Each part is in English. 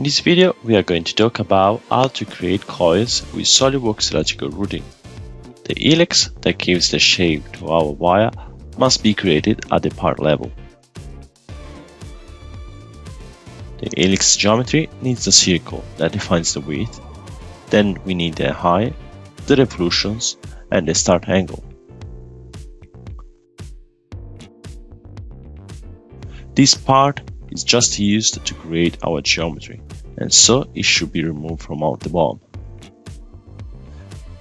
In this video, we are going to talk about how to create coils with SOLIDWORKS logical routing. The helix that gives the shape to our wire must be created at the part level. The helix geometry needs a circle that defines the width, then we need the height, the revolutions, and the start angle. This part is just used to create our geometry, and so it should be removed from out the BOM.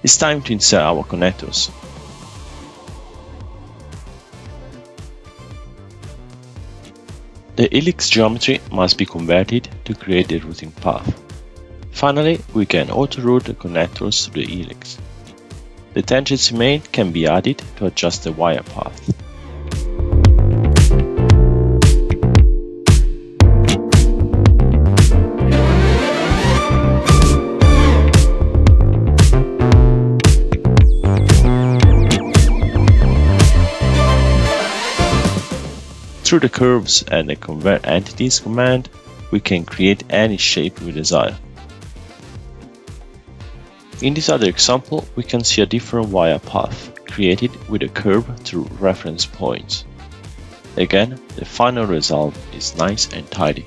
It's time to insert our connectors. The helix geometry must be converted to create the routing path. Finally, we can auto-route the connectors to the helix. The tangency made can be added to adjust the wire path. Through the curves and the convert entities command, we can create any shape we desire. In this other example, we can see a different wire path created with a curve through reference points. Again, the final result is nice and tidy.